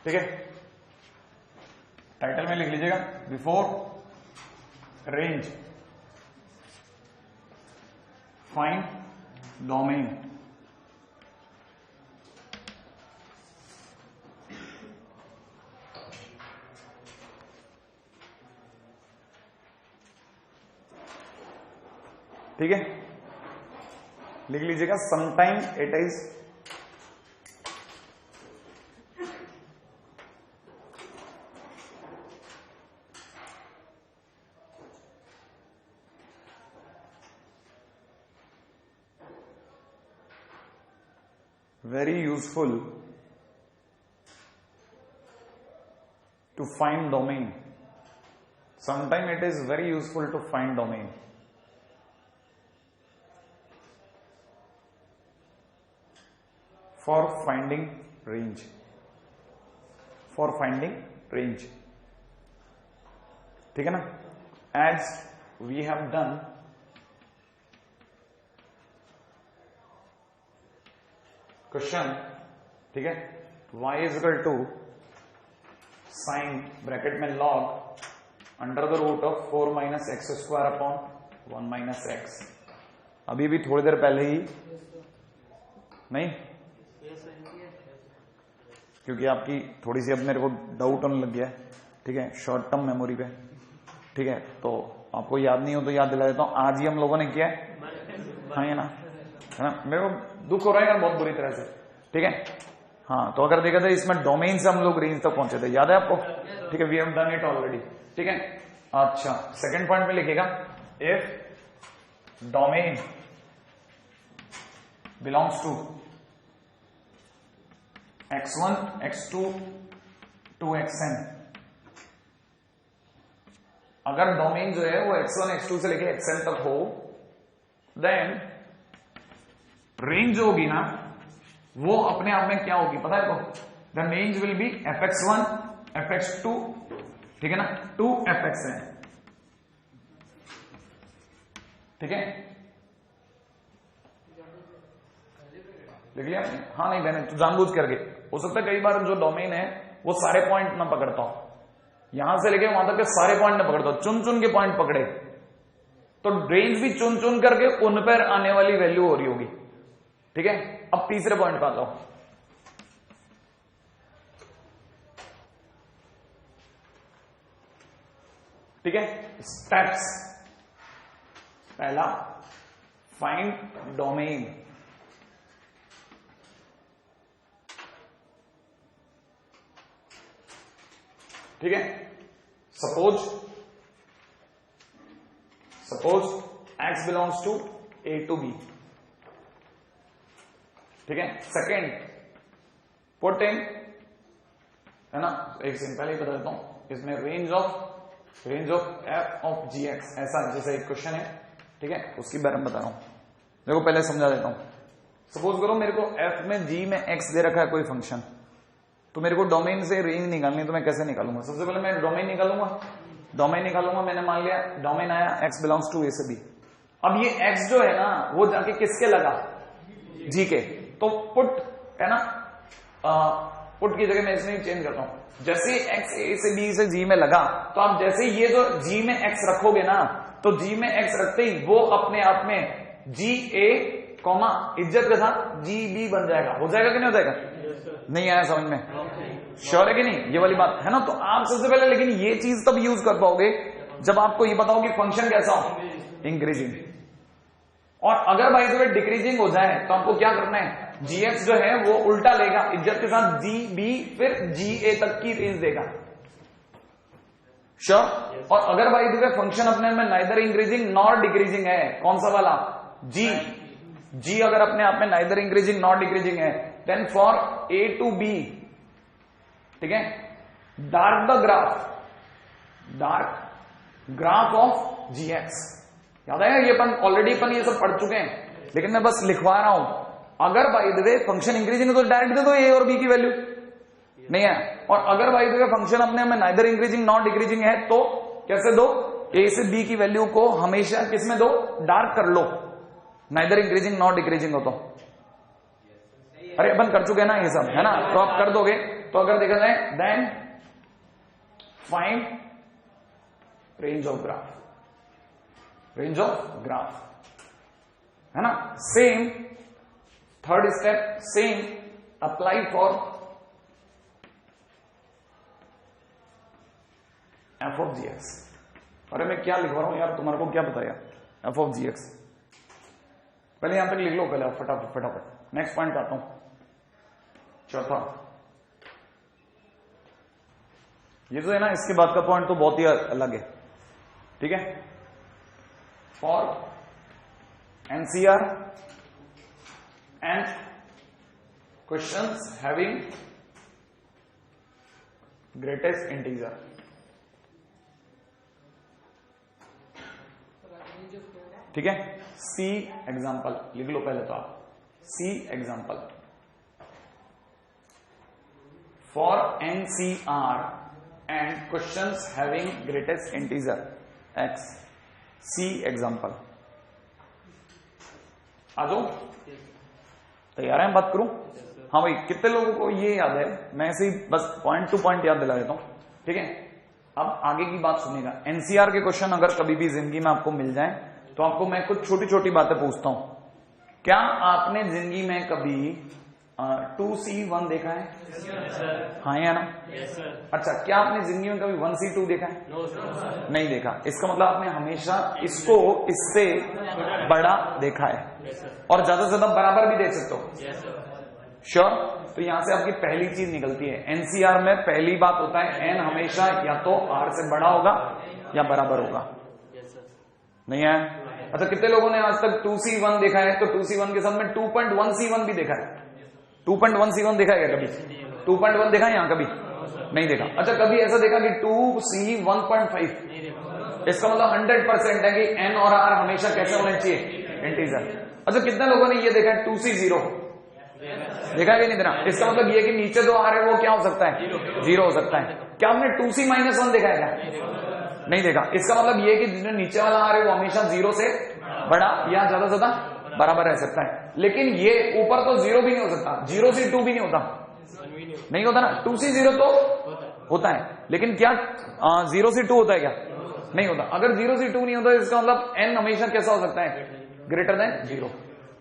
ठीक है, टाइटल में लिख लीजिएगा बिफोर रेंज फाइंड डोमेन। ठीक है, लिख लीजिएगा sometime it is very useful to find domain. Sometimes it is very useful to find domain. For finding range. For finding range. ठीक है ना? As we have done question, ठीक है, y is equal to sine bracket में log under the root of 4 minus x square upon 1 minus x. अभी भी थोड़ी देर पहले ही नहीं, क्योंकि आपकी थोड़ी सी अब मेरे को डाउट होने लग गया है, ठीक है, शॉर्ट टर्म मेमोरी पे, ठीक है, तो आपको याद नहीं हो तो याद दिला देता हूं। आज ही हम लोगों ने किया है, हाँ ये ना, है ना, मेरे को दुख हो रहा है यार बहुत बुरी तरह से, ठीक है। हाँ, तो अगर देखा था इसमें डोमेन से हम लोग रेंज तक पहुंचे थे, याद है आपको, ठीक है, we have done it already, ठीक है। अच्छा, सेकंड पॉइंट में लिखेगा if domain belongs to x1 x2 to xn, अगर डोमेन जो है वो x1 x2 से लेके xn तक हो, देन रेंज होगी ना वो अपने आप में क्या होगी पता है तो, the range will be fx1 fx2, ठीक है ना, टू fxn, ठीक है, लिख लिया आपने? हाँ नहीं बहने, तो जानबूझ करके हो सकता है कई बार जो डोमेन है वो सारे पॉइंट ना पकड़ता हूं, यहां से लेके वहां तक के सारे पॉइंट ना पकड़ता हूं, चुन चुन के पॉइंट पकड़े, तो रेंज भी चुन चुन करके उन पर आने वाली वैल्यू हो रही होगी, ठीक है। अब तीसरे पॉइंट पे आता हूं, ठीक है, स्टेप्स। पहला फाइंड डोमेन, ठीक है। Suppose x belongs to a to b, ठीक है। सेकेंड पुट इन, है ना, एक सेकंड पहले ही बता देता हूं, इसमें range of f of gx, ऐसा जैसे एक क्वेश्चन है, ठीक है, उसकी बारे में बता रहा हूं, देखो पहले समझा देता हूं। सपोज करो मेरे को f में g में x दे रखा है कोई फंक्शन, तो मेरे को डोमेन से रेंज निकालनी है, तो मैं कैसे निकालूंगा? सबसे पहले मैं डोमेन निकालूंगा, मैंने मान लिया डोमेन आया x बिलोंग्स टू a से b। अब ये x जो है ना वो जाके किसके लगा? g के, तो पुट, है ना, पुट की जगह मैं इसमें चेंज करता हूं, जैसे x a से b से g में लगा, तो आप जैसे ये जो g में x रखोगे ना, तो g में x रखते ही वो अपने आप में g a कॉमा इज्जत के साथ g b बन जाएगा, हो जाएगा कि नहीं हो जाएगा? नहीं आया समझ में? श्योर है कि नहीं ये वाली बात, है ना। तो आप सबसे पहले लेकिन ये चीज तब यूज कर पाओगे जब आपको ये बताओ कि फंक्शन कैसा हो, इंक्रीजिंग, और अगर बाई द वे डिक्रीजिंग हो जाए तो आपको क्या करना है, gx जो है वो उल्टा लेगा, इज्जत के साथ gb फिर ga तक की रेंज देगा, श्योर। और अगर बाई द वे फंक्शन अपने में नाइदर इंक्रीजिंग नॉर डिक्रीजिंग है, कौन सा वाला, g अगर अपने आप में नाइदर इंक्रीजिंग नॉर डिक्रीजिंग है, then for a to b, ठीक है, dark the graph of gx। याद है ये अपन ऑलरेडी ये सब पढ़ चुके हैं, लेकिन मैं बस लिखवा रहा हूं। अगर by the way function increasing है तो डायरेक्ट दे दो a और b की वैल्यू, नहीं है। और अगर बाय द वे फंक्शन अपने में नाइदर इंक्रीजिंग नॉट डिक्रीजिंग है तो कैसे दो, a से b की वैल्यू को हमेशा किसमें दो, डार्क कर लो, नाइदर इंक्रीजिंग नॉट डिक्रीजिंग हो तो। अरे अपन कर चुके हैं ना ये सब, है ना, तो आप कर दोगे तो अगर देखा जाए then find range of graph, range of graph, है ना। Same third step, same apply for F of G x. अरे मैं क्या लिख रहा हूं यार, तुम्हारे को क्या पता यार, एफ ऑफ जी एक्स। पहले यहां तक लिख लो, पहले फटाफट फटाफट। नेक्स्ट पॉइंट आता हूं, चौथा। ये जो है ना, इसके बाद का पॉइंट तो बहुत ही अलग है, ठीक है। For NCR and questions having greatest integer, ठीक है। सी एग्जाम्पल लिख लो पहले तो आप, see example for NCR and questions having greatest integer X, see example. आ जाओ, तैयार है, बात करूं? हाँ भाई, कितने लोगों को ये याद है? मैं ऐसे ही बस पॉइंट टू पॉइंट याद दिला देता हूं, ठीक है। अब आगे की बात सुनिएगा। एनसीआर के क्वेश्चन अगर कभी भी जिंदगी में आपको मिल जाए तो आपको मैं कुछ छोटी छोटी बातें पूछता हूं। क्या आपने जिंदगी में कभी 2C1 देखा है? हाँ या ना? अच्छा, क्या आपने जिंदगी में कभी 1C2 देखा है? नहीं देखा। इसका मतलब आपने हमेशा इसको इससे बड़ा देखा है, और ज्यादा से ज्यादा बराबर भी देख सकते हो। श्योर? तो यहां से आपकी पहली चीज निकलती है, एनसीआर में पहली बात होता है एन हमेशा या तो आर से बड़ा होगा या बराबर होगा। नहीं है? अच्छा, कितने लोगों ने आज तक 2C1 देखा है? तो 2C1 के साथ में 2.1C1 भी देखा है। 2.1C1 देखा है क्या कभी? 2.1 देखा है यहाँ कभी? नहीं देखा। अच्छा, कभी ऐसा देखा कि 2C1.5? इसका मतलब 100% है कि एन और आर हमेशा कैसे होने चाहिए? इंटीजर। अच्छा, कितने लोगों ने ये देखा है 2C0? देखा है कि नहीं देखा? इसका मतलब ये कि नीचे जो आर है वो क्या हो सकता है? 0 हो सकता है। क्या आपने 2C-1 देखा है क्या? नहीं देखा। इसका मतलब ये कि जिसमें नीचे वाला आर है वो हमेशा 0 से बड़ा या ज्यादा से ज्यादा बराबर रह सकता है। लेकिन ये ऊपर तो 0 भी नहीं हो सकता, 0C2 भी नहीं होता, नहीं होता ना। 2C0 तो होता है, लेकिन क्या 0C2 होता है क्या? नहीं होता। अगर 0C2 नहीं होता इसका मतलब n हमेशा कैसा हो सकता है? Greater than 0।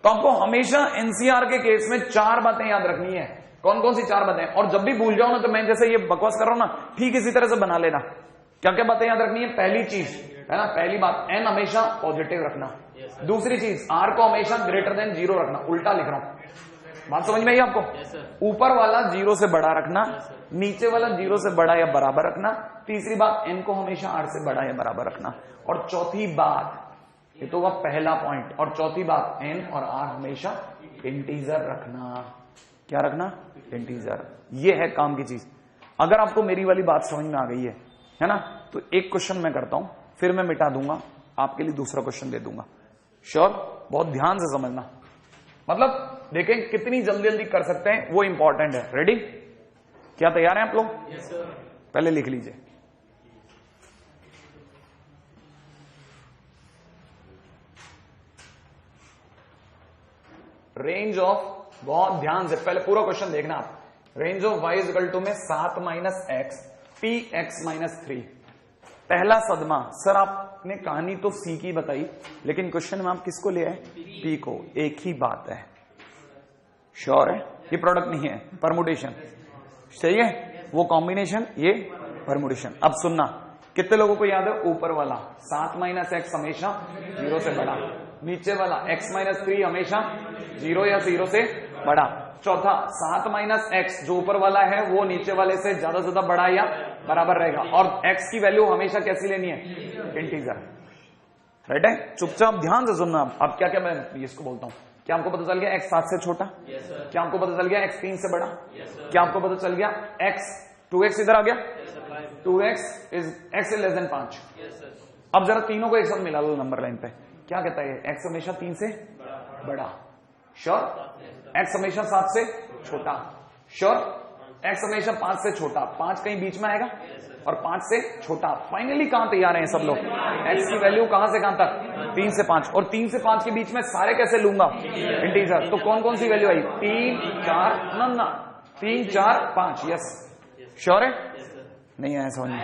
तो आपको हमेशा एनसीआर के केस में 4 बातें याद रखनी है। कौन कौन सी 4 बातें? और जब भी भूल जाओ ना, तो मैं जैसे ये बकवास कर रहा हूं ना, ठीक इसी तरह से बना लेना। क्या क्या बातें याद रखनी है? पहली चीज है ना, पहली बात, एन हमेशा पॉजिटिव रखना। दूसरी चीज, आर को हमेशा ग्रेटर देन 0 रखना। उल्टा लिख रहा हूं, बात समझ में आई आपको? ऊपर वाला 0 से बड़ा रखना, नीचे वाला 0 से बड़ा या बराबर रखना। तीसरी बात, एन को हमेशा आर से बड़ा या बराबर रखना। और चौथी बात, ये तो हुआ पहला पॉइंट, और चौथी बात, एन और आर हमेशा इंटीजर रखना। क्या रखना? इंटीजर। ये है काम की चीज। अगर आपको मेरी वाली बात समझ में आ गई है ना, तो एक क्वेश्चन मैं करता हूं, फिर मैं मिटा दूंगा, आपके लिए दूसरा क्वेश्चन दे दूंगा। श्योर? बहुत ध्यान से समझना, मतलब देखें कितनी जल्दी जल्दी कर सकते हैं, वो इंपॉर्टेंट है। रेडी? क्या तैयार हैं आप लोग? Yes sir. पहले लिख लीजिए। रेंज ऑफ, बहुत ध्यान से पहले पूरा क्वेश्चन देखना आप। Range of y equal to में 7 - x px - 3। पहला सदमा। सर आपने कहानी तो सी की बताई, लेकिन क्वेश्चन में आप किसको ले आए? पी को। एक ही बात है। श्योर है? ये प्रोडक्ट नहीं है, परमुटेशन। सही है? वो कॉम्बिनेशन, ये परमुटेशन। अब सुनना, कितने लोगों को याद है ऊपर वाला 7 - x हमेशा 0 से बड़ा, नीचे वाला x - 3 हमेशा 0 या 0 से बड़ा। चौथा, 7 - x जो ऊपर वाला है वो नीचे वाले से ज्यादा से ज्यादा बड़ा या बराबर रहेगा। और x की वैल्यू हमेशा कैसी लेनी है? इंटीजर। राइट है? चुपचाप ध्यान से सुनना। अब क्या क्या मैं इसको बोलता हूं। क्या आपको पता चल गया x 7 से छोटा? क्या आपको पता चल गया x 3 से बड़ा? क्या आपको पता चल गया x 2x इधर आ गया? 2x x less than 5। अब जरा तीनों को एक साथ मिला लो नंबर लाइन पे। क्या कहता है? x हमेशा 3 से बड़ा। श्योर? x हमेशा 7 से छोटा। श्योर? x हमेशा 5 से छोटा। 5 कहीं बीच में आएगा, और 5 से छोटा। फाइनली कहां तैयार हैं सब लोग? x की वैल्यू कहां से कहां तक? 3 से 5। और 3 से 5 के बीच में सारे कैसे लूंगा? इंटीजर। तो कौन कौन सी वैल्यू आई? 3, 4, ना 3 4 5, यस श्योर है? नहीं आया समझ में?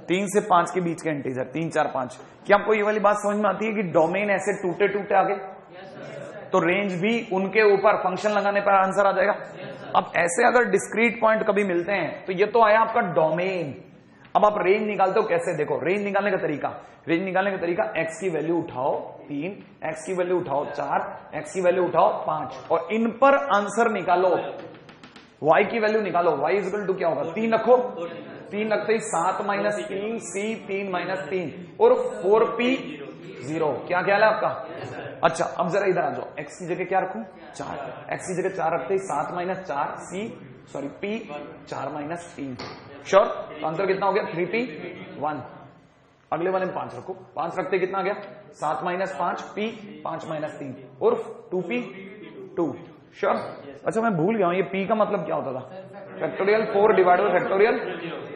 3 से 5 के बीच का इंटीजर 3 4 5। क्या आपको ये वाली बात समझ में आती है कि डोमेन ऐसे टूटे टूटे आगे तो रेंज भी उनके ऊपर फंक्शन लगाने पर आंसर आ जाएगा। अब ऐसे अगर डिस्क्रीट पॉइंट कभी मिलते हैं तो ये तो आया आपका डोमेन। अब आप रेंज निकालते हो कैसे? देखो रेंज निकालने का तरीका, रेंज निकालने का तरीका x की वैल्यू उठाओ 3, x की वैल्यू उठाओ 4, x की वैल्यू उठाओ 5 और इन पर आंसर निकालो। y की वैल्यू निकालो, y इज इक्वल टू क्या होगा? 3 रखो, 3 रखते ही 7 माइनस 3 c 3 माइनस 3 और 4p 0। क्या ख्याल है आपका? अच्छा अब जरा इधर आ जाओ, x की जगह क्या रखूं? 4, x की जगह 4 रखते ही 7 minus 4 c sorry p 4 minus 3। Sure? तो आंसर कितना हो गया? 3p 1। अगले वाले में 5 रखो, 5 रखते कितना आ गया? 7 माइनस 5 p 5 माइनस 3 और 2p 2। श्योर? अच्छा मैं भूल गया हूं ये p का मतलब क्या होता था? फैक्टोरियल 4 डिवाइड बाय फैक्टोरियल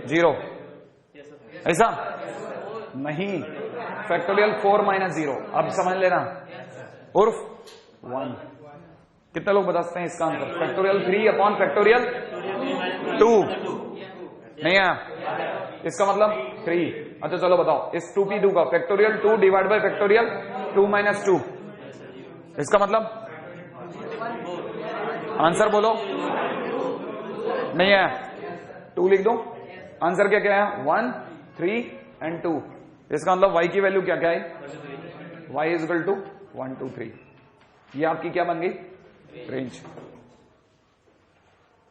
0, ऐसा नहीं, फैक्टोरियल 4 माइनस 0। अब समझ लेना, उर्फ 1। कितने लोग बता सकते हैं इसका आंसर? Factorial 3 upon factorial 2। नहीं आया? इसका मतलब 3। अच्छा चलो बताओ, इस 2p2 का factorial 2 divide by factorial 2 minus 2, इसका मतलब आंसर बोलो। नहीं आया? 2 लिख दो। आंसर क्या क्या है? 1 3 एंड 2। इसका मतलब y की वैल्यू क्या क्या है? y is equal to 1 2 3। ये आपकी क्या बन गई? रेंज।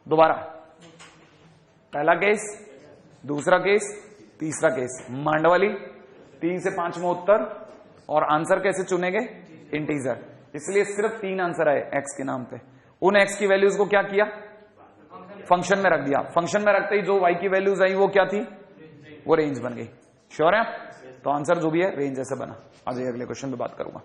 दोबारा पहला केस, दूसरा केस, तीसरा केस, मांडवाली 3 से 5 में उत्तर और आंसर कैसे चुनेंगे? इंटीजर। इसलिए सिर्फ 3 आंसर आए x के नाम पे। उन x की वैल्यूज को क्या किया? फंक्शन में रख दिया। फंक्शन में रखते ही जो y की वैल्यूज आई वो क्या थी? वो रेंज बन गई। श्योर है? तो आंसर जो भी है रेंज ऐसे बना। आ जाइए अगले क्वेश्चन पे बात करूंगा।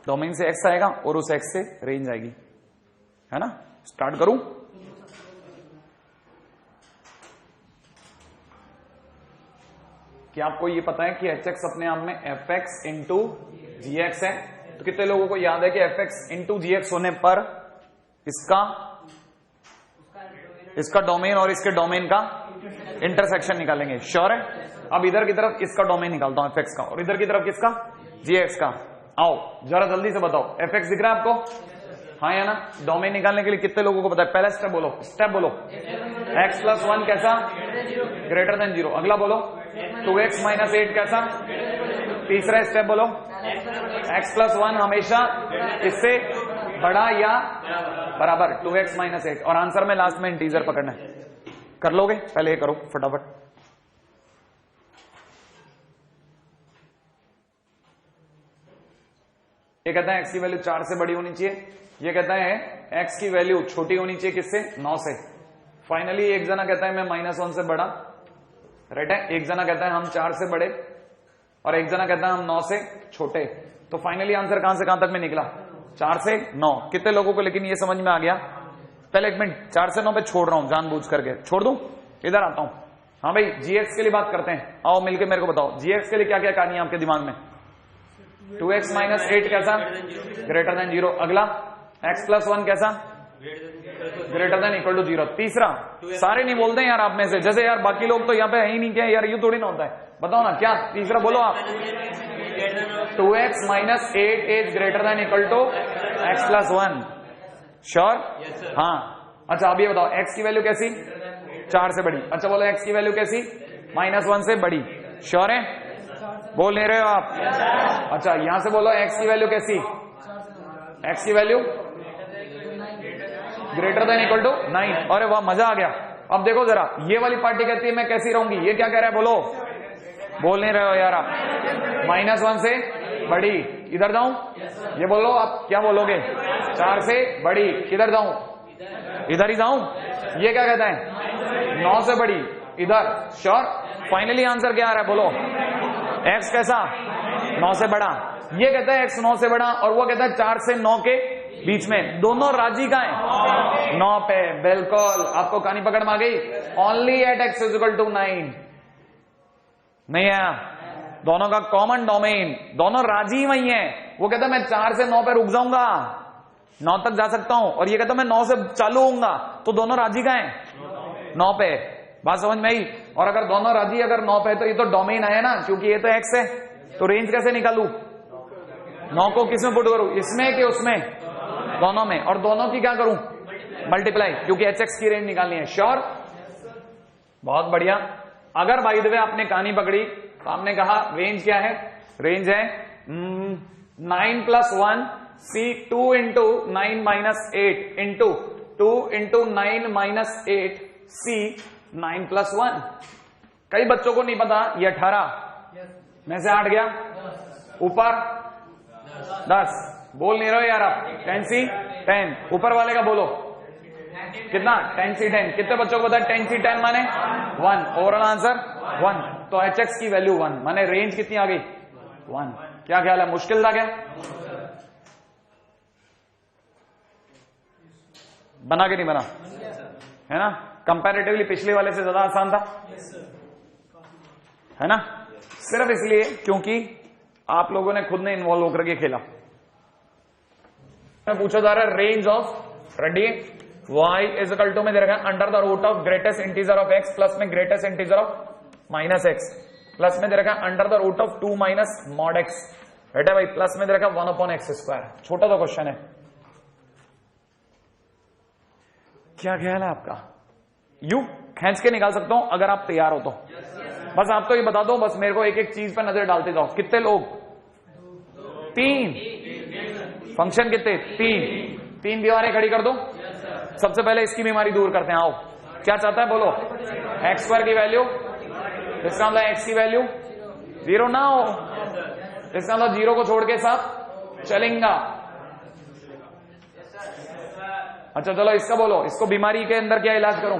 डोमेन से x आएगा और उस x से रेंज आएगी, है ना? स्टार्ट करूं? क्या आपको ये पता है कि hx अपने आप में fx इंटू gx है? तो कितने लोगों को याद है कि fx इंटू gx होने पर इसका डोमेन और इसके डोमेन का इंटरसेक्शन निकालेंगे। श्योर है? अब इधर की तरफ इसका डोमेन निकालता हूं fx का और इधर की तरफ किसका? gx का। आओ जरा जल्दी से बताओ, fx दिख रहा है आपको? हाँ या ना? डोमेन निकालने के लिए कितने लोगों को पता है? पहला स्टेप बोलो, स्टेप बोलो। x प्लस 1 कैसा? Greater than 0। अगला बोलो 2x माइनस 8 कैसा? तीसरा स्टेप बोलो x प्लस 1 हमेशा इससे बड़ा या बराबर 2x माइनस 8। और आंसर में लास्ट में इंटीजर पकड़ना है। कर लोगे? पहले ये करो फटाफट। ये कहता है x की वैल्यू 4 से बड़ी होनी चाहिए, ये कहता है x की वैल्यू छोटी होनी चाहिए किससे? 9 से। फाइनली एक जना कहता है मैं -1 से बड़ा, राइट है? एक जना कहता है हम 4 से बड़े और एक जना कहता है हम 9 से छोटे। तो फाइनली आंसर कहां से कहां तक में निकला? 4 से 9। कितने लोगों को लेकिन ये समझ में आ गया? पहले एक मिनट, 4 से 9 पे छोड़ रहा हूं जानबूझ करके। छोड़ दूं? इधर आता हूं। हाँ भाई gx के लिए बात करते हैं, आओ मिलके मेरे को बताओ gx के लिए क्या क्या कहानी है आपके दिमाग में? 2x माइनस 8 कैसा? Greater than 0। अगला x प्लस 1 कैसा? Greater than equal to 0। तीसरा, सारे नहीं बोलते यार आप में से, जैसे यार बाकी लोग तो यहाँ पे है ही नहीं, क्या यार यूं थोड़ी ना होता है। बताओ ना क्या तीसरा बोलो आप? 2x minus 8 is greater than equal to x plus 1। Sure? हाँ। अच्छा अब ये बताओ x की वैल्यू कैसी? 4 से बड़ी। अच्छा बोलो x की वैल्यू कैसी? -1 से बड़ी। श्योर है? बोल नहीं रहे हो आप? अच्छा यहां से बोलो x की वैल्यू कैसी? x की value greater than equal to 9। अरे वाह मजा आ गया। अब देखो जरा, ये वाली पार्टी कहती है मैं कैसी रहूंगी, ये क्या कह रहा है बोलो? बोल नहीं रहे हो यार आप? -1 से बड़ी। इधर जाऊं? ये बोलो आप क्या बोलोगे? 4 से बड़ी। किधर जाऊं? इधर ही जाऊं? ये क्या कहता है? 9 से बड़ी। इधर। श्योर? फाइनली आंसर क्या आ रहा है बोलो? x कैसा? 9 से बड़ा। ये कहता है x 9 से बड़ा और वो कहता है 4 से 9 के बीच में। दोनों राजी का है 9 पे। बिल्कुल, आपको कहानी पकड़ में आ गई। Only at x equal to 9 नहीं है, दोनों का कॉमन डोमेन, दोनों राजी वही है। वो कहता है मैं 4 से 9 पे रुक जाऊंगा, 9 तक जा सकता हूं, और ये कहता मैं 9 से चालू होऊंगा, तो दोनों राजी का है 9 पे। बात समझ में आई? और अगर दोनों राजी अगर 9 पे तो ये तो डोमेन है ना, क्योंकि ये तो x है, तो रेंज कैसे निकालू? 9 को किसमें पुट करूं? इसमें कि उसमें? दोनों में। और दोनों की क्या करूं? मल्टीप्लाई, क्योंकि hx की रेंज निकालनी है। श्योर? बहुत बढ़िया। अगर बाय द वे आपने कहानी पकड़ी तो आपने कहा रेंज क्या है? रेंज है 9 + 1 c 2 × 9 - 8 इंटू 2 × 9 - 8 c 9 + 1। कई बच्चों को नहीं पता ये 18 में से 8 गया ऊपर 10। बोल नहीं रहे यार आप? 10c 10। ऊपर वाले का बोलो कितना? 10c 10। कितने बच्चों को पता है 10c 10 माने 1? Overall answer 1। तो hx की वैल्यू 1 माने रेंज कितनी आ गई? 1। क्या ख्याल है? मुश्किल था क्या? बना के नहीं बना? है ना? कंपैरेटिवली पिछले वाले से ज्यादा आसान था, है ना? सिर्फ इसलिए क्योंकि आप लोगों ने खुद ने इन्वॉल्व होकर के खेला। पूछा जा रहा है range of, ready, y is equal to में दे रखा है under the root of greatest integer of x plus में greatest integer of minus x, plus में दे रखा है under the root of 2 minus mod x। बेटा भाई प्लस में दे रखा है 1/x²। छोटा तो क्वेश्चन है। क्या ख्याल है आपका? यू खींच के निकाल सकता हूं अगर आप तैयार हो तो। बस आप तो ये बता दो, बस मेरे को एक एक चीज पर नजर डालते जाओ। कितने लोग? 3। फंक्शन कितने? 3 दीवारें खड़ी कर दो। सबसे पहले इसकी बीमारी दूर करते हैं। आओ, क्या चाहता है बोलो? x² की वैल्यू, इसका मतलब x की वैल्यू 0 ना हो, इसका मतलब 0 को छोड़ के सब चलेगा। अच्छा चलो इसका बोलो, इसको बीमारी के अंदर क्या इलाज करूं?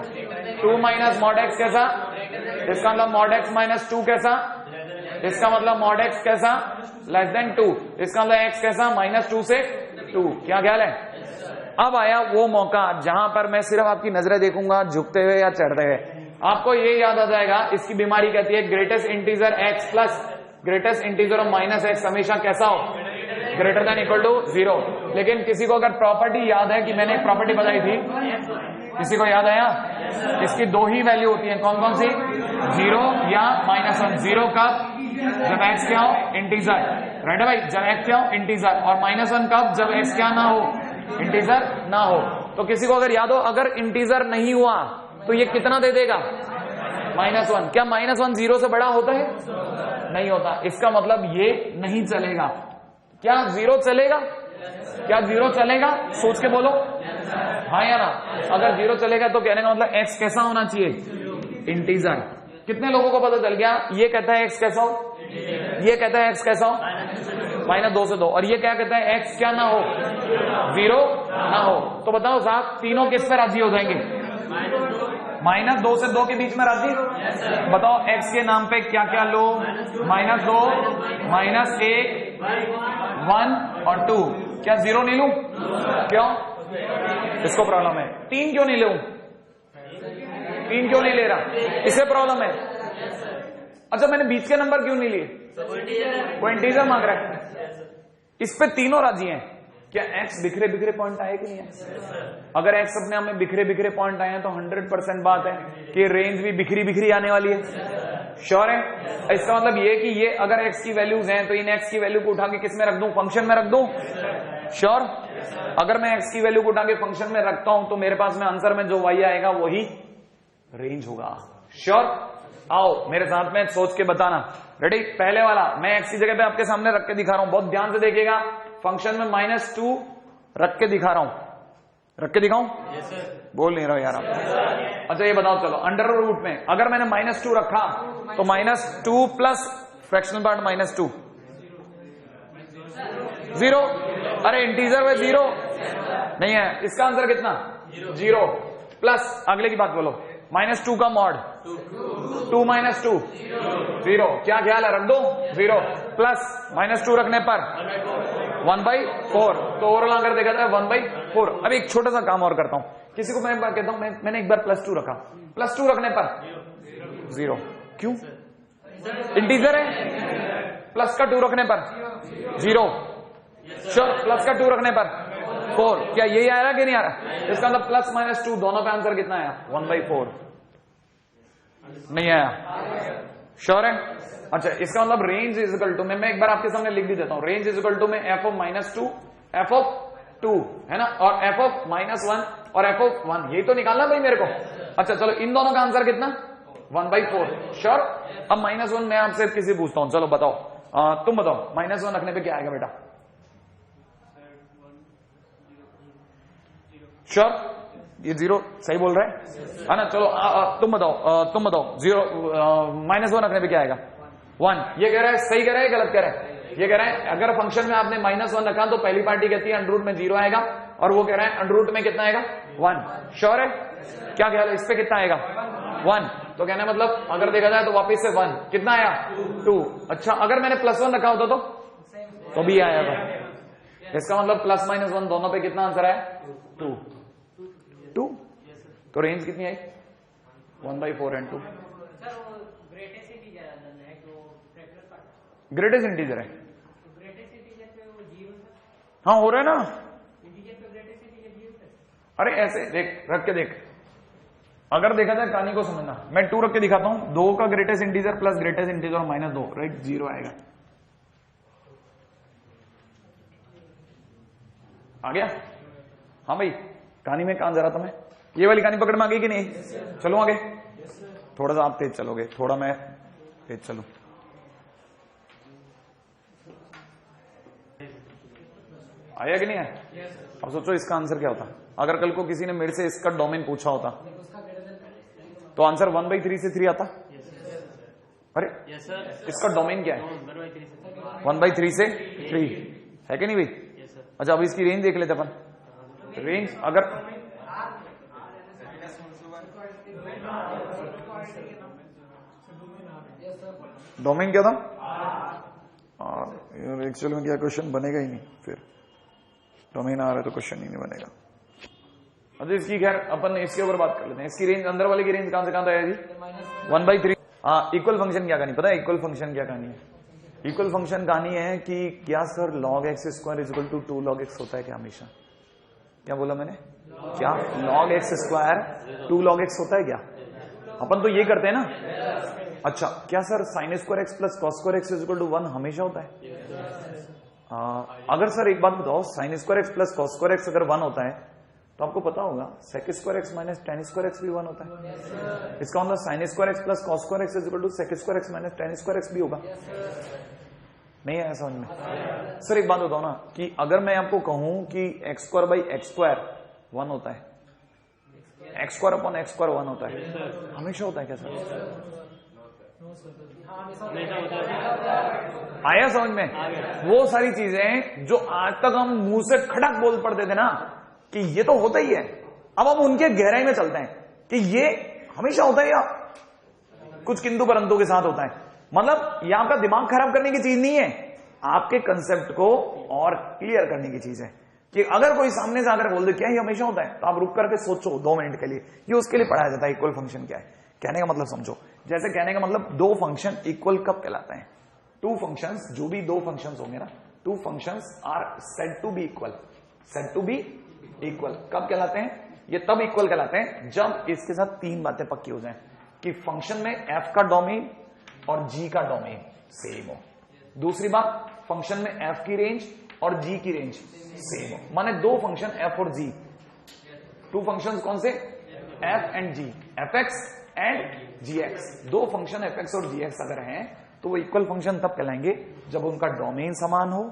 2 माइनस मॉड x कैसा? इसका मतलब मॉड x - 2 कैसा? इसका मतलब मॉड x कैसा? <2। इसका मतलब x कैसा? -2 से 2। क्या ख्याल है? अब आया वो मौका जहां पर मैं सिर्फ आपकी नजरें देखूंगा झुकते हुए या चढ़ते हुए। आपको ये याद आ जाएगा, इसकी बीमारी कहती है greatest integer x plus greatest integer of -x हमेशा कैसा हो? Greater than equal to 0। लेकिन किसी को अगर प्रॉपर्टी याद है कि मैंने एक प्रॉपर्टी बताई थी, किसी को याद आया? इसकी 2 ही वैल्यू होती है। कौन कौन सी? 0 या -1। 0 कब? जब x क्या हो? इंटीजर। राइट भाई, जब x क्या हो? इंटीजर। और -1 कब? जब x क्या ना हो? इंटीजर ना हो। तो किसी को अगर याद हो, अगर इंटीजर नहीं हुआ तो ये कितना दे देगा? -1। क्या -1 0 से बड़ा होता है? नहीं होता। इसका मतलब ये नहीं चलेगा। क्या 0 चलेगा? क्या 0 चलेगा? सोच के बोलो हाँ या ना। अगर 0 चलेगा तो कहने का मतलब x कैसा होना चाहिए? इंटीजर। कितने लोगों को पता चल गया? ये कहता है x कैसा हो, ये कहता है x कैसा हो? -2 से 2। और ये क्या कहता है? x क्या ना हो? 0 ना हो। तो बताओ साहब, तीनों किस पे राजी हो जाएंगे? -2 से 2 के बीच में राजी? बताओ x के नाम पे क्या क्या लो? -2, -1, 1 और 2। क्या 0 नहीं लूं? क्यों? इसको प्रॉब्लम है। 3 क्यों नहीं लूं? 3 क्यों नहीं ले रहा? इसे प्रॉब्लम है। अच्छा मैंने बीच के नंबर क्यों नहीं लिए? वो इंटीजर मांग रहा है। इस पे तीनों राजी हैं। क्या x बिखरे बिखरे पॉइंट आए कि नहीं है? अगर x अपने आप में बिखरे बिखरे पॉइंट आए हैं तो 100% बात है कि रेंज भी बिखरी बिखरी आने वाली है। श्योर है? इसका मतलब ये कि ये अगर x की वैल्यूज हैं तो इन x की वैल्यू को उठा के किस में रख दूं? फंक्शन में रख दूं। श्योर? अगर मैं x की वैल्यू को उठा के फंक्शन में रखता हूं तो मेरे पास में आंसर में जो y आएगा वही रेंज होगा। श्योर? आओ मेरे साथ में सोच के बताना। रेडी? पहले वाला मैं x की जगह पे आपके सामने रख के दिखा रहा हूं, बहुत ध्यान से देखिएगा। फंक्शन में -2 रख के दिखा रहा हूं। रख के दिखाऊं? बोल नहीं रहा यार आप। अच्छा ये बताओ, चलो अंडर रूट में अगर मैंने -2 रखा तो -2 प्लस फ्रैक्शनल पार्ट -2 0। अरे इंटीजर में 0 नहीं है, इसका आंसर कितना? 0 प्लस अगले की बात बोलो, -2 का मॉड 2 - 2 0। क्या ख्याल है? रख दो 0 प्लस -2 रखने पर 1/4। तो ओवरऑल अगर देखा जाए 1/4। अब एक छोटा सा काम और करता हूं, किसी को मैं कहता हूं मैंने एक बार +2 रखा, +2 रखने पर 0। क्यों? इंटीजर है। प्लस का 2 रखने पर 0। श्योर? प्लस का 2 रखने पर 4। क्या यही आ रहा कि नहीं आ रहा? इसका मतलब प्लस -2 दोनों का आंसर कितना आया? 1/4। नहीं आया? श्योर है? अच्छा, इसका मतलब रेंज इज इक्वल टू, मैं एक बार आपके सामने लिख भी देता हूं, रेंज इज इक्वल टू में f of -2 f of 2 है ना, और f of -1 और f of 1, यही तो निकालना भाई मेरे को। अच्छा चलो, इन दोनों का आंसर कितना? 1/4। श्योर? अब -1 मैं आपसे किसी पूछता हूं, चलो बताओ, तुम बताओ -1 रखने पे क्या आएगा बेटा? श्योर? ये 0 सही बोल रहा है ना? चलो तुम बताओ 0 -1 रखने पे क्या आएगा? 1। ये कह रहा है सही कह रहा है, गलत कह रहा है? ये कह रहा है अगर फंक्शन में आपने -1 रखा तो पहली पार्टी कहती है अंडर में 0 आएगा, और वो कह रहा है अंडर में कितना आएगा? 1। श्योर है? क्या ख्याल है, इस पे कितना आएगा? 1। तो कहना मतलब अगर देखा जाए तो वापिस से 1 कितना आया? 2। अच्छा, अगर मैंने +1 रखा होता तो भी आया था। इसका मतलब प्लस -1 दोनों पे कितना आंसर आया? 2। तो रेंज कितनी आई? 1/4 and 2। ग्रेटेस्ट इंटीजर है। हाँ हो रहा है ना। अरे ऐसे देख, रख के देख, अगर देखा जाए कहानी को समझना, मैं 2 रख के दिखाता हूं, 2 का greatest integer plus greatest integer -2, right, 0 आएगा। आ गया? हाँ भाई, कहानी में कहां जा रहा था मैं? ये वाली कहानी पकड़ में आ गई कि नहीं? चलो आगे, थोड़ा सा आप तेज चलोगे, थोड़ा मैं तेज चलूं। आया कि नहीं आया? अब सोचो इसका आंसर क्या होता अगर कल को किसी ने मेरे से इसका डोमेन पूछा होता, तो आंसर 1/3 से 3 आता। अरे इसका डोमेन क्या है? 1/3 से 3 है कि नहीं भाई? अच्छा, अब इसकी रेंज देख लेते अपन। रेंज अगर डोमेन क्या था? यार एक्चुअल में क्या क्वेश्चन बनेगा ही नहीं, फिर डोमेन आ रहा है तो क्वेश्चन ही नहीं बनेगा। अच्छा, इसकी खैर अपन इसके ऊपर बात कर लेते हैं। इसकी रेंज, अंदर वाले की रेंज कहां से कहां तक आएगी? 1/3। हाँ, इक्वल फंक्शन क्या कहानी पता है? इक्वल फंक्शन क्या कहानी है? इक्वल फंक्शन कहानी है कि क्या sir log x² is equal to 2 log x होता है क्या हमेशा? क्या बोला मैंने? क्या log x² 2 log x होता है क्या? अपन तो ये करते हैं ना। अच्छा, क्या sir sin² x plus cos² x is equal to 1 हमेशा होता है? अगर सर एक बात बताओ, sin² x plus cos² x अगर 1 होता है तो आपको पता होगा sec² x minus tan² x भी 1 होता है। इसका मतलब sin² x plus cos² x is equal to sec² x minus tan² x भी होगा। नहीं है समझ में? सर एक बात बताओ ना, कि अगर मैं आपको कहूं कि x²/x² 1 होता है, x²/x² 1 होता है, हमेशा होता है क्या सर? आया समझ में? वो सारी चीजें जो आज तक हम मुंह से खड़क बोल पड़ते थे ना कि ये तो होता ही है, अब हम उनके गहराई में चलते हैं कि ये हमेशा होता है या कुछ किंतु परंतु के साथ होता है। मतलब ये आपका दिमाग खराब करने की चीज नहीं है, आपके कंसेप्ट को और क्लियर करने की चीज है। कि अगर कोई सामने से आकर बोल दे क्या ये हमेशा होता है, तो आप रुक करके सोचो 2 मिनट के लिए। ये उसके लिए पढ़ाया जाता है इक्वल फंक्शन क्या है। कहने का मतलब समझो, जैसे कहने का मतलब 2 फंक्शन इक्वल कब कहलाते हैं? 2 फंक्शंस, जो भी 2 फंक्शंस होंगे ना, 2 functions are said to be equal. Said to be equal कब कहलाते हैं? ये तब इक्वल कहलाते हैं जब इसके साथ 3 बातें पक्की हो जाएं, कि फंक्शन में f का डोमेन और g का डोमेन सेम हो। दूसरी बात, फंक्शन में f की रेंज और g की रेंज सेम हो। माने 2 फंक्शन f और g, 2 फंक्शंस कौन से? f and g, fx and gx। 2 function fx और gx अगर हैं तो वो इक्वल फंक्शन तब कहलाएंगे जब उनका डोमेन समान हो,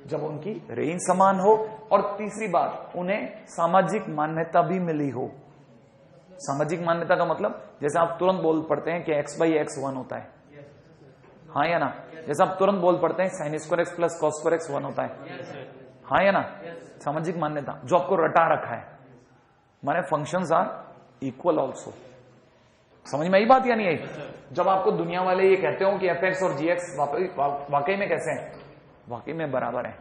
जब उनकी रेंज समान हो, और तीसरी बात, उन्हें सामाजिक मान्यता भी मिली हो। सामाजिक मान्यता का मतलब जैसे आप तुरंत बोल पड़ते हैं कि x/x 1 होता है, हाँ या ना? जैसे आप तुरंत बोल पड़ते हैं sign square x plus cos square x 1 होता है, हाँ या ना? सामाजिक मान्यता जो आपको रटा रखा है, माने फंक्शंस आर इक्वल ऑल्सो। समझ में आई बात या नहीं आई? जब आपको दुनिया वाले ये कहते हो कि एफ एक्स और जी एक्स वाकई में कैसे हैं, वाकई में बराबर है।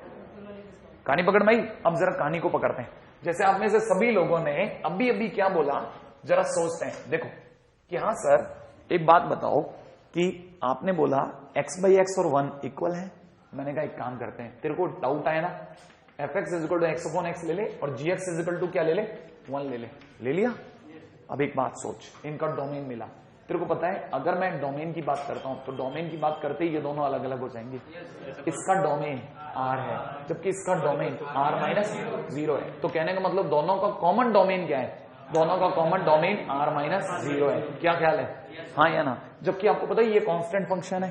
कहानी पकड़ में आई? अब जरा कहानी को पकड़ते हैं। जैसे आप में से सभी लोगों ने अभी अभी क्या बोला, जरा सोचते हैं। देखो कि हाँ सर एक बात बताओ कि आपने बोला x बाई एक्स और 1 इक्वल है। मैंने कहा एक काम करते हैं, तेरे को डाउट आया ना, F x is equal to x upon x ले ले और जी एक्स इज इक्वल टू क्या ले ले, 1 ले लिया। अब एक बात सोच, इनका डोमेन मिला। तेरे को पता है अगर मैं डोमेन की बात करता हूं तो डोमेन की बात करते ही ये दोनों अलग अलग हो जाएंगे। इसका डोमेन R है जबकि इसका डोमेन R माइनस 0 है। तो कहने का मतलब दोनों का कॉमन डोमेन क्या है, दोनों का कॉमन डोमेन R माइनस 0 है। क्या ख्याल है, हाँ या ना? जबकि आपको पता है ये कांस्टेंट फंक्शन है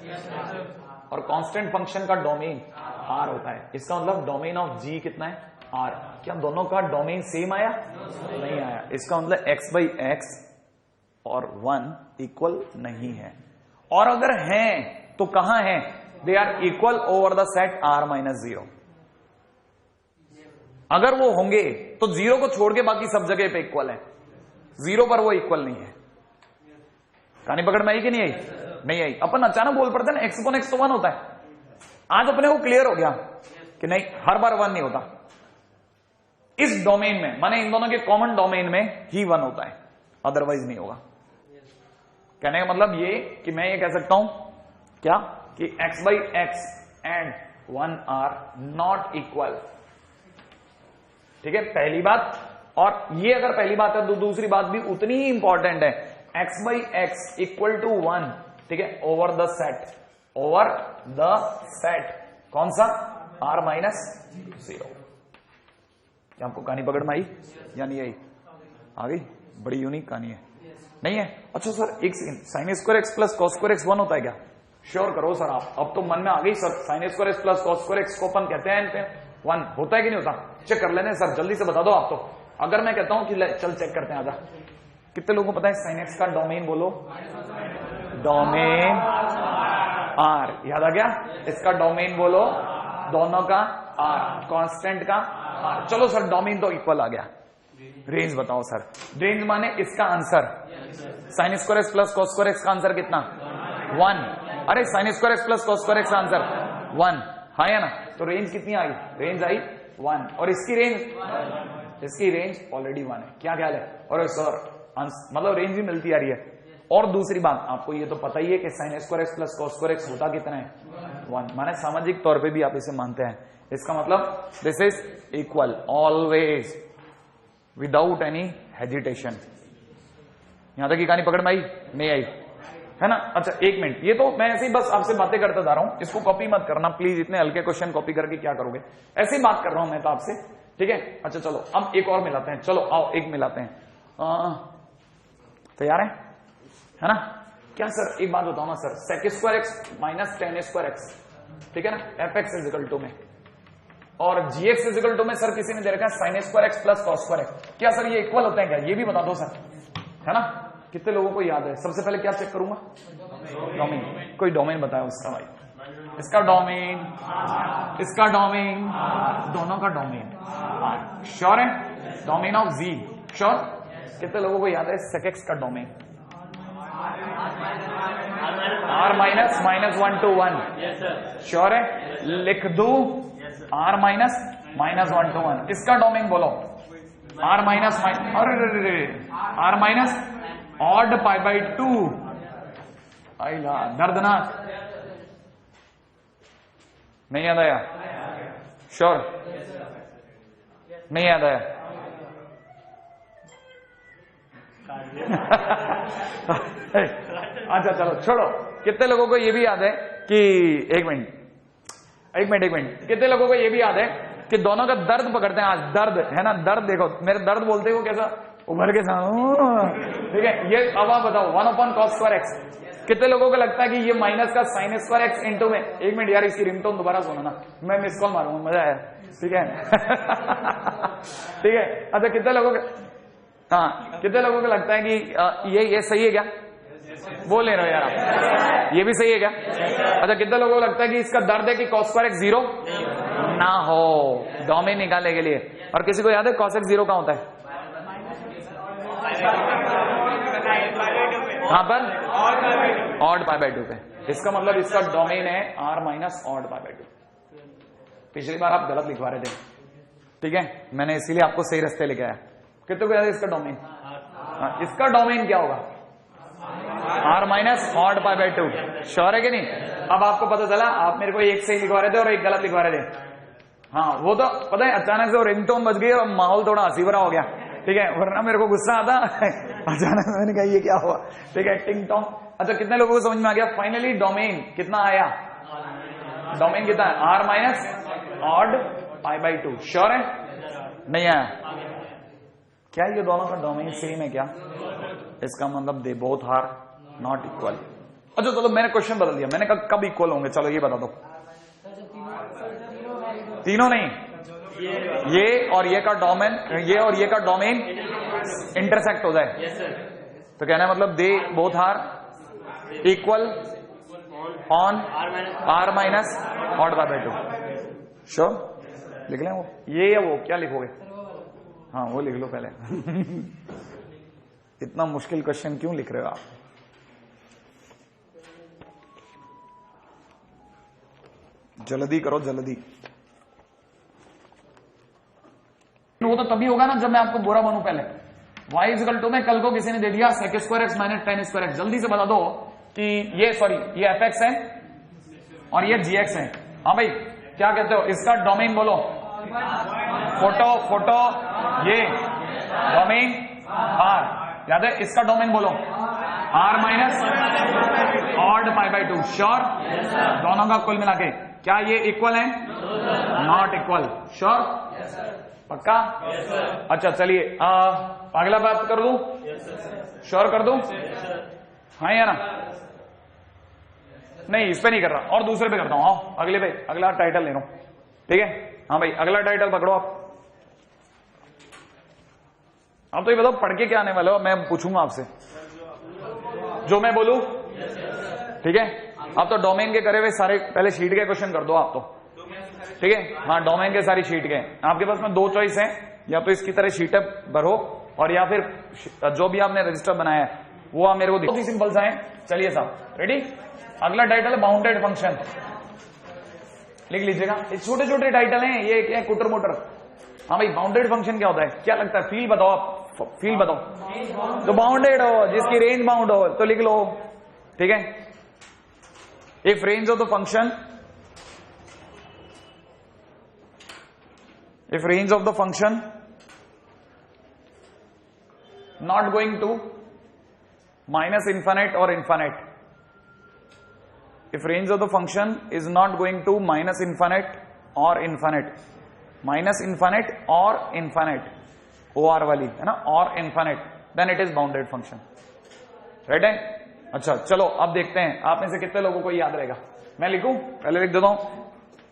और कांस्टेंट फंक्शन का डोमेन R होता है। इसका मतलब डोमेन ऑफ G कितना है, R। क्या दोनों का डोमेन सेम आया? नहीं आया। इसका मतलब x बाई एक्स और 1 इक्वल नहीं है, और अगर हैं तो कहां है? They are equal over the set R minus 0। अगर वो होंगे तो 0 को छोड़ के बाकी सब जगह पे इक्वल है, 0 पर वो इक्वल नहीं है। कहानी पकड़ में आई कि नहीं आई? नहीं आई। अपन अचानक बोल पड़ते ना एक्स अपॉन एक्स तो 1 होता है। आज अपने को क्लियर हो गया कि नहीं, हर बार 1 नहीं होता। इस डोमेन में माने इन दोनों के कॉमन डोमेन में ही 1 होता है, अदरवाइज नहीं होगा। कहने का मतलब ये कि मैं ये कह सकता हूं क्या कि x by x and 1 are not equal. ठीक है, पहली बात। और ये अगर पहली बात है तो दूसरी बात भी उतनी ही इंपॉर्टेंट है, x by x equal to 1, ठीक है, over the set, over the set कौन सा, R माइनस 0। क्या आपको कहानी पकड़ में आई या नहीं आई? आ गई? बड़ी यूनिक कहानी है, नहीं है? अच्छा सर एक second, sign square x plus cos square x 1 होता है क्या? श्योर करो सर आप, अब तो मन में आ गई sir. Sign square x plus cos square x को अपन कहते हैं 1 होता है कि नहीं होता? चेक कर लेने सर, जल्दी से बता दो आप। तो अगर मैं कहता हूं कि चल चेक करते हैं, आजा। कितने लोगों को पता है साइन एक्स का डोमेन बोलो? डोमेन R, याद आ गया? इसका डोमेन बोलो, दोनों का R, कांस्टेंट का R। चलो सर डोमेन तो इक्वल आ गया, रेंज बताओ सर। रेंज माने इसका answer sine square x plus cos square x का आंसर कितना, 1। अरे sign square x plus cos square x का आंसर 1, हाँ या ना? तो रेंज कितनी आई? Range I 1। और इसकी रेंज ऑलरेडी 1 है। क्या ख्याल है? और सर मतलब रेंज भी मिलती आ रही है। और दूसरी बात, आपको ये तो पता ही है कि sign square x plus cos square x होता कितना है, 1। माने सामाजिक तौर पे भी आप इसे मानते हैं। इसका मतलब this is equal always without any hesitation. यहां तक की कहानी पकड़ में आई नहीं आई, है ना? अच्छा एक मिनट, ये तो मैं ऐसे ही बस आपसे बातें करता जा रहा हूं, इसको कॉपी मत करना प्लीज। इतने हल्के क्वेश्चन कॉपी करके क्या करोगे? ऐसे ही बात कर रहा हूं मैं तो आपसे, ठीक है? अच्छा चलो अब एक और मिलाते हैं, चलो आओ एक मिलाते हैं। तैयार है ना? क्या सर एक बात बताओ ना sir, sec square x minus ten square x, ठीक है ना, F x is equal to में, और जी एक्स इज इक्वल टू में सर किसी ने दे रखा है sine square x plus cos square x. क्या सर ये इक्वल होते हैं क्या? ये भी बता दो सर, है ना? कितने लोगों को याद है? सबसे पहले क्या चेक करूंगा? डोमेन। कोई डोमेन बताया उसका भाई? इसका डोमेन, इसका डोमेन, दोनों का डोमेन। श्योर है? Domain of g, sure? कितने लोगों को याद है सेक एक्स का domain? R minus -1 to 1, sure है? लिख दू R माइनस -1 to 1। इसका डोमेन बोलो, R minus R minus odd pi by 2। आइला दर्दनाक, नहीं याद आया? श्योर नहीं याद आया? अच्छा चलो छोड़ो। कितने लोगों को ये भी याद है कि एक मिनट कितने लोगों को ये भी याद है कि दोनों का दर्द पकड़ते हैं? आज दर्द है ना, दर्द देखो मेरे दर्द बोलते हो कैसा उभर के साथ, ठीक है? ये अब आप बताओ 1 अपॉन कॉस स्क्वायर एक्स। कितने लोगों को लगता है कि ये माइनस का साइन स्क्वायर एक्स इंटू में, एक मिनट यार इसकी रिंगटोन दोबारा सुनो ना, मैं मिस कॉल मारूंगा, मजा आया, ठीक है? ठीक है। अच्छा कितने लोगों को, हाँ कितने लोगों को लगता है कि ये सही है क्या? वो ले रहे हो यार आप, ये भी सही है क्या? अच्छा, कितने लोगों को लगता है कि इसका दर्द है कि cos स्क्वायर x 0 ना हो डोमेन निकालने के लिए? और किसी को याद है cos x 0 कहां होता है? कहां पर? ऑड पाई बाय 2 पे। इसका मतलब इसका डोमेन है r minus odd pi by 2। पिछली बार आप गलत लिखवा रहे थे, ठीक है, मैंने इसीलिए आपको सही रास्ते लेके आया। कितने को याद है इसका डोमेन? इसका डोमेन क्या होगा? r minus odd pi by 2। Sure है कि नहीं? अब आपको पता चला, आप मेरे को एक सही लिखवा रहे थे और एक गलत लिखवा रहे थे। हाँ, वो तो पता है, अचानक से रिंगटोन बज गई और माहौल थोड़ा हंसी भरा हो गया, ठीक है, वरना मेरे को गुस्सा आता अचानक मैंने कहा ये क्या हुआ, ठीक है, टिंग टोंग। अच्छा, कितने लोगों को समझ में आ गया? फाइनली डोमेन कितना आया? डोमेन कितना है? r minus odd pi by 2। Sure है? नहीं आया? क्या ये दोनों का डोमेन सेम है क्या? इसका मतलब they both are not equal. अच्छा चलो, मैंने क्वेश्चन बदल दिया, मैंने कहा कब इक्वल होंगे, चलो ये बता दो। तीनों नहीं, ये और ये का डोमेन, ये और ये का डोमेन इंटरसेक्ट हो जाए तो कहना है मतलब they both are equal on r minus odd by 2। Sure? लिख लें वो, ये या वो, क्या लिखोगे? हाँ वो लिख लो पहले इतना मुश्किल क्वेश्चन क्यों लिख रहे हो आप? जल्दी करो जल्दी। वो तो तभी होगा ना जब मैं आपको बुरा बनूं। पहले y इक्वल टू में कल को किसी ने दे दिया sec square x minus tan square x, जल्दी से बता दो कि ये सॉरी ये fx है और ये gx है। हाँ भाई क्या कहते हो? इसका डोमेन बोलो। फोटो ये डोमेन r, याद है? इसका डोमेन बोलो r minus odd pi by 2। Sure? दोनों का कुल मिला के क्या ये इक्वल है? Not equal. श्योर? पक्का? अच्छा चलिए अगला बात कर दूं? श्योर कर दूं? हाँ या ना? नहीं इस पे नहीं कर रहा, और दूसरे पे करता हूं। आओ अगले पे, अगला टाइटल ले रहा हूं, ठीक है? हाँ भाई अगला टाइटल पकड़ो आप। अब तो ये बताओ पढ़ के क्या आने वाले हो? मैं पूछूंगा आपसे जो मैं बोलूं, ठीक है? अब तो डोमेन के करे हुए सारे पहले शीट के क्वेश्चन कर दो आप तो, ठीक है? हाँ डोमेन के सारी शीट के आपके पास में दो चॉइस है, या तो इसकी तरह शीट भरो और या फिर जो भी आपने रजिस्टर बनाया है वो आप मेरे को बहुत ही सिंपल सा है। चलिए साहब रेडी? अगला टाइटल है बाउंडेड फंक्शन। लिख लीजिएगा, ये छोटे छोटे टाइटल हैं, ये क्या कुटर मोटर। हाँ भाई बाउंडेड फंक्शन क्या होता है? क्या लगता है? फील बताओ आप, फील बताओ। तो बाउंडेड हो, जिसकी रेंज बाउंड हो तो लिख लो, ठीक है? If range of the function, if range of the function not going to minus infinite or infinite, if range of the function is not going to minus infinite or infinite, minus infinite or infinite, or वाली है ना, or infinite, then it is bounded function, right है? अच्छा चलो अब देखते हैं आप में से कितने लोगों को याद रहेगा। मैं लिखूं? पहले लिख देता हूं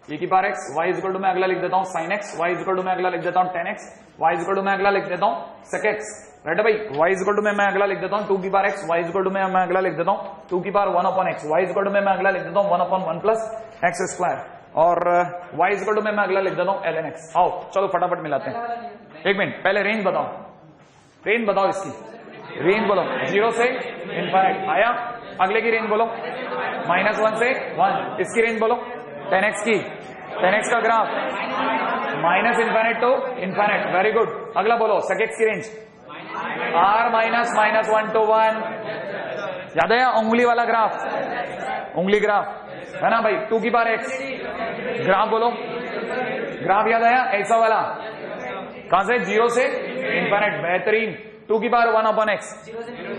e की power x, y equal to मैं अगला लिख देता हूं sin x, y equal to मैं अगला लिख देता हूं tan x, y equal to मैं अगला लिख देता हूं sec x, राइट है भाई? y इक्वल टू मैं अगला लिख देता हूं 2 की power x, y equal to मैं अगला लिख देता हूं 2 की power 1 upon x, y equal to मैं अगला लिख देता हूं 1 अपॉन 1 प्लस x स्क्वायर, और y इक्वल टू मैं अगला लिख देता हूं ln x। आओ चलो फटाफट मिलाते हैं। एक मिनट पहले रेंज बताओ, रेंज बताओ इसकी, रेंज बोलो 0 से इनफाइनाइट आया। अगले की रेंज बोलो -1 से 1। इसकी रेंज बोलो tan x की, tan x का graph minus infinite to infinite. Very good. अगला बोलो sec x की रेंज r माइनस -1 to 1। याद है उंगली वाला ग्राफ, उंगली ग्राफ है ना भाई? 2 की पावर x ग्राफ बोलो, ग्राफ याद आया? ऐसा वाला कहां से? 0 से इनफाइनाइट। बेहतरीन। 2 की पावर 1 अपॉन x,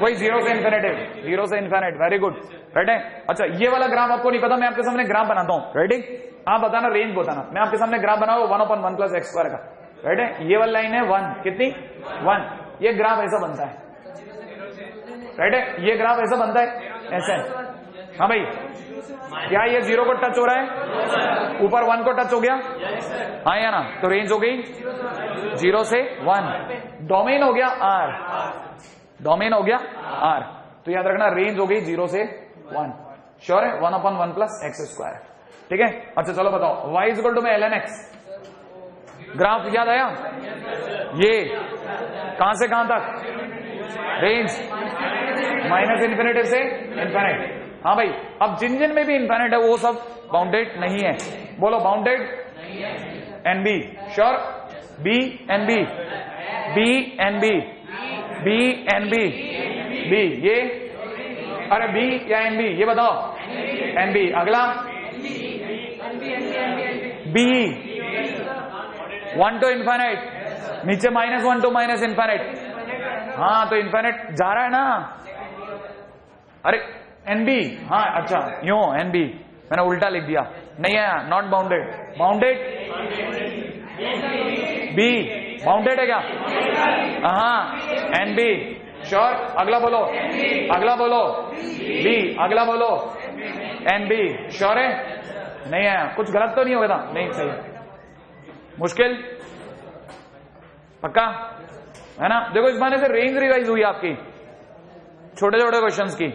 वही 0 से इनफिनिट है, 0 से इनफिनिट। वेरी गुड, राइट है? अच्छा ये वाला ग्राफ आपको नहीं पता, मैं आपके सामने ग्राफ बनाता हूं, राइट है? आप बताना रेंज बताना। मैं आपके सामने ग्राफ बनाऊं 1 अपॉन 1 प्लस एक्स स्क्वायर का, राइट है? ये वाली लाइन है 1, कितनी? 1। ये ग्राफ ऐसा बनता है, राइट है? ये ग्राफ ऐसा बनता है, ऐसा। हाँ भाई क्या ये 0 को टच हो रहा है? ऊपर 1 को टच हो गया, हाँ या ना? तो रेंज हो गई 0 से 1। डोमेन हो गया R, डोमेन हो गया R। तो याद रखना रेंज हो गई 0 से 1। श्योर है? 1/1 प्लस एक्स स्क्वायर। ठीक है, अच्छा चलो बताओ y इज इक्वल टू में ln x। ग्राफ याद आया? ये कहां से कहां तक? रेंज माइनस इन्फिनिटी से इन्फिनिट। हाँ भाई, अब जिन जिन में भी इन्फिनिट है वो सब बाउंडेड नहीं है। बोलो bounded and b. Sure? B and b, b and b, b and b, b ये, अरे बी या एन बी ये बताओ? N b. अगला बी 1 टू इन्फिनिट, नीचे -1 टू माइनस इन्फिनिट। हाँ तो इन्फिनिट जा रहा है ना। अरे एन बी, हाँ अच्छा यूं एन बी, मैंने उल्टा लिख दिया, नहीं है not bounded. Bounded be bounded है क्या? हाँ एन बी। श्योर? अगला बोलो, अगला बोलो बी, अगला बोलो एन बी। श्योर है? नहीं है, कुछ गलत तो नहीं होगा था? नहीं सही है। मुश्किल? पक्का है ना? देखो इस बहाने से रेंज रिवाइज हुई आपकी छोटे छोटे क्वेश्चंस की।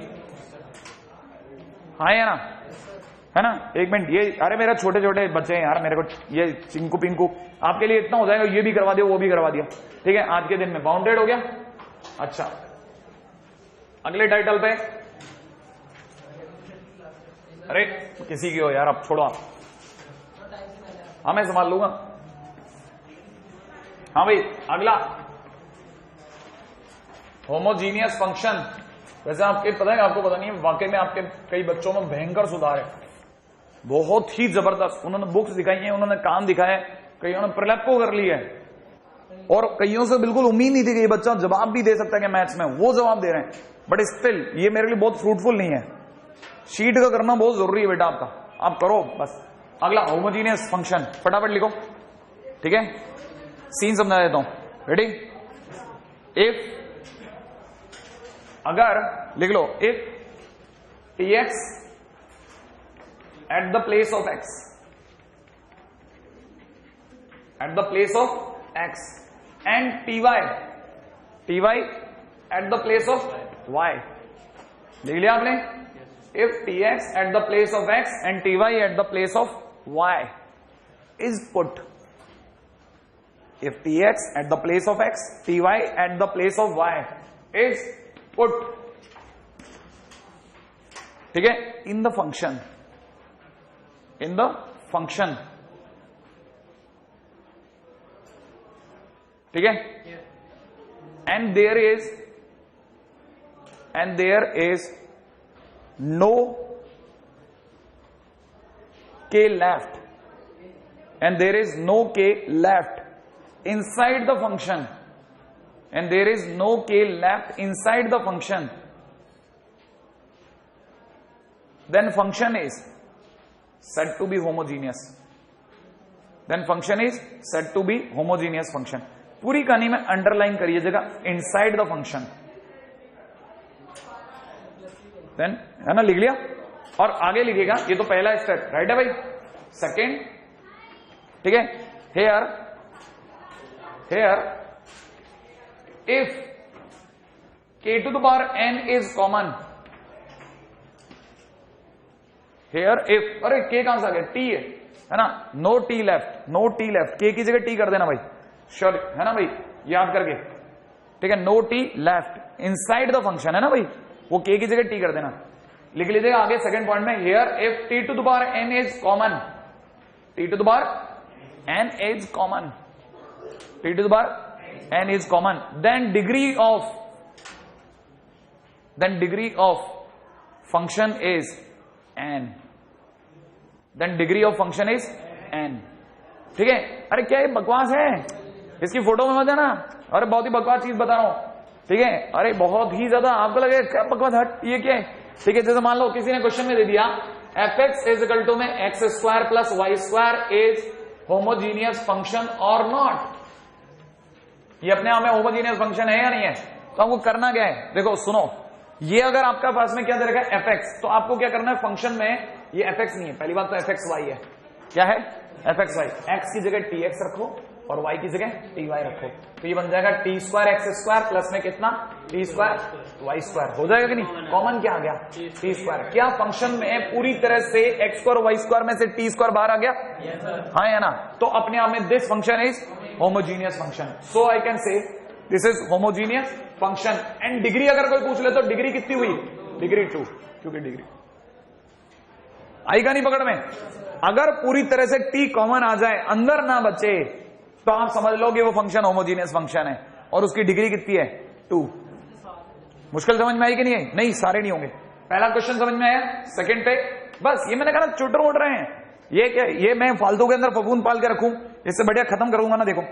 हाँ है ना? है ना? एक मिनट, ये अरे मेरा छोटे छोटे बच्चे हैं यार, मेरे को ये चिंकू पिंकू आपके लिए इतना हो जाएगा, ये भी करवा दिया वो भी करवा दिया। ठीक है, आज के दिन में बाउंडेड हो गया। अच्छा अगले टाइटल पे, अरे किसी की हो यार, अब छोड़ो आप, हाँ मैं संभाल लूंगा। हाँ भाई अगला होमोजीनियस फंक्शन। वैसे आपके पता है, आपको पता नहीं है, वाकई में आपके कई बच्चों में भयंकर सुधार है, बहुत ही जबरदस्त। उन्होंने बुक्स दिखाई है, उन्होंने काम दिखाया है, कईयों ने प्रलैप्को कर लिया है, और कईयों से बिल्कुल उम्मीद नहीं थी कि ये बच्चा जवाब भी दे सकता है कि मैथ्स में, वो जवाब दे रहे हैं। बट स्टिल ये मेरे लिए बहुत फ्रूटफुल नहीं है। शीट का करना बहुत जरूरी है बेटा आपका, आप करो बस। अगला होमोजीनियस फंक्शन, फटाफट लिखो। ठीक है, सीन समझा देता हूं। रेडी? इफ, अगर लिख लो, if tx at the place of x, at the place of x, and ty at the place of y। लिख लिया आपने? if tx at the place of x and ty at the place of y is put, if tx at the place of x, ty at the place of y is put, ठीक है, in the function, in the function, ठीक है, and there is no k left, and there is no k left inside the function, and there is no k left inside the function, then function is said to be homogeneous, then function is said to be homogeneous function। पूरी कहानी में underline करिएगा inside the function, then है ना, लिख लिया। और आगे लिखेगा, ये तो पहला स्टेप राइट है भाई। सेकेंड, ठीक है, here if k to the power n is common, here if, अरे k कहां से आ गया? t है ना, no t left, no t left, k की जगह t कर देना भाई, श्योर है ना भाई, याद करके। ठीक है, no t left inside the function है ना भाई, वो k की जगह t कर देना। लिख लीजिएगा आगे सेकंड पॉइंट में, here if t to the power n is common, t to the power n is common, t to the power n is common, then degree of function is n, then degree of function is n। ठीक है, अरे क्या ये बकवास है, इसकी photo में मत जाना, अरे बहुत ही बकवास चीज बता रहा हूं। ठीक है, अरे बहुत ही ज्यादा, आपको लगे क्या बकवास, हट ये क्या है। ठीक है, जैसे मान लो किसी ने क्वेश्चन में दे दिया fx इज इक्वल टू में x square plus y square is homogeneous function और नॉट, ये अपने आप में होमोजीनियस फंक्शन है या नहीं है। तो आपको करना क्या है, देखो सुनो, ये अगर आपका पास में क्या दे रखा है fx, तो आपको क्या करना है, फंक्शन में ये fx नहीं है, पहली बात तो fxy है, क्या है fxy, x की जगह tx रखो और y की जगह टी वाई रखो, तो ये बन जाएगा T square x square plus में कितना टी स्क्वायर वाई स्क्वायर, हो जाएगा कि नहीं? कॉमन क्या आ गया? T square. क्या फंक्शन में पूरी तरह से एक्स स्क्वायर वाई स्क्वायर में से टी स्क्वायर बाहर आ गया? हाँ या ना? तो अपने आप में this function is homogeneous function, so I can say this is homogeneous function. And degree अगर कोई पूछ ले तो डिग्री कितनी हुई? डिग्री 2, क्योंकि डिग्री आएगा नहीं पकड़ में। अगर पूरी तरह से टी कॉमन आ जाए, अंदर ना बचे, तो आप समझ लो कि वो फंक्शन होमोजीनियस फंक्शन है और उसकी डिग्री कितनी है? 2। मुश्किल समझ में आई कि नहीं आई? नहीं, सारे नहीं होंगे। पहला क्वेश्चन समझ में आया? सेकंड पे बस ये मैंने कहा चुटर उड़ रहे हैं, ये क्या, ये मैं फालतू के अंदर फफून पाल के रखूं, इससे बढ़िया खत्म करूंगा ना। देखो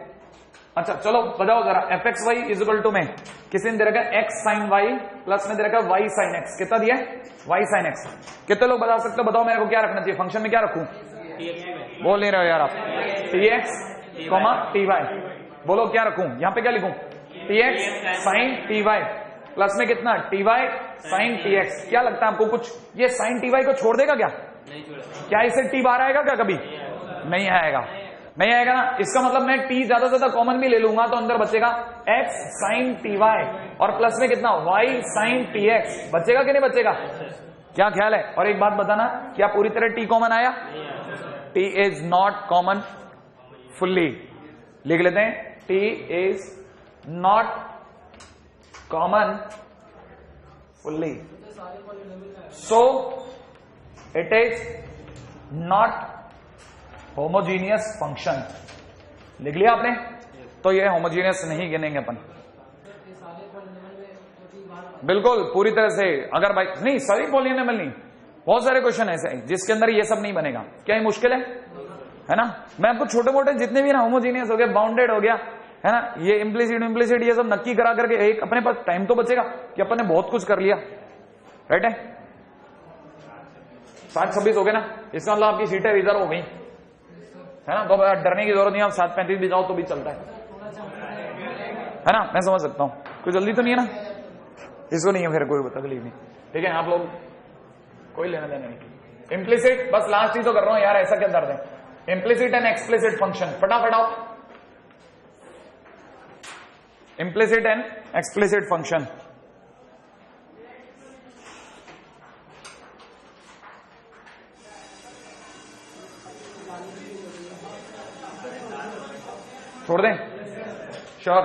अच्छा चलो बताओ जरा, f x y is equal to में किसी ने दे रखा एक्स साइन वाई प्लस में दे रखा वाई साइन एक्स, कितना दिया? Y sine x. कितने लोग बता सकते हो? बताओ मेरे को क्या रखना चाहिए फंक्शन में, क्या रखूं? बोल नहीं रहे हो यार आप। T x comma t y, बोलो क्या रखूं? यहां पे क्या लिखूं? T x sine t y plus में कितना? T y sine t x. क्या लगता है आपको कुछ ये साइन टी वाई को छोड़ देगा क्या? नहीं छोड़ेगा। क्या इसे टी बाहर आएगा क्या कभी? नहीं आएगा, नहीं आएगा ना। इसका मतलब मैं टी ज्यादा से ज्यादा कॉमन भी ले लूंगा तो अंदर बचेगा एक्स साइन टी वाई और प्लस में कितना? Y sine t x. बचेगा कि नहीं बचेगा? क्या ख्याल है? और एक बात बताना, क्या पूरी तरह टी कॉमन आया? T is not common fully, लिख लेते हैं, T is not common fully, so it is not homogeneous function. लिख लिया आपने? तो ये होमोजीनियस नहीं गिनेंगे अपन, बिल्कुल पूरी तरह से। अगर भाई नहीं सभी पॉलिनोमियल नहीं, बहुत सारे क्वेश्चन ऐसे हैं जिसके अंदर ये सब नहीं बनेगा। क्या ये मुश्किल है ना? मैं आपको छोटे मोटे जितने भी ना होमोजीनियस हो गया, बाउंडेड हो गया, है ना, ये इम्प्लिसिट ये सब नक्की करा करके एक अपने पास टाइम तो बचेगा कि अपन ने बहुत कुछ कर लिया, राइट है? 7:26 हो गए ना, इसका मतलब आपकी सीटें रिजर्व हो गई, है ना? तो डरने की जरूरत नहीं, आप 7:35 भी जाओ तो भी चलता है ना? मैं समझ सकता हूं, कोई जल्दी तो नहीं है ना? इसको नहीं है फिर कोई तकलीफ नहीं, ठीक है? आप लोग कोई लेना देना नहीं। इम्प्लिसिट बस लास्ट ही तो कर रहा हूं यार, ऐसा क्या दर्द है? इम्प्लिसिट एंड एक्सप्लिसिट फंक्शन, फटाफट आओ। इम्प्लिसिट एंड एक्सप्लिसिट फंक्शन, छोड़ दें? श्योर?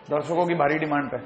दर्शकों की भारी डिमांड पे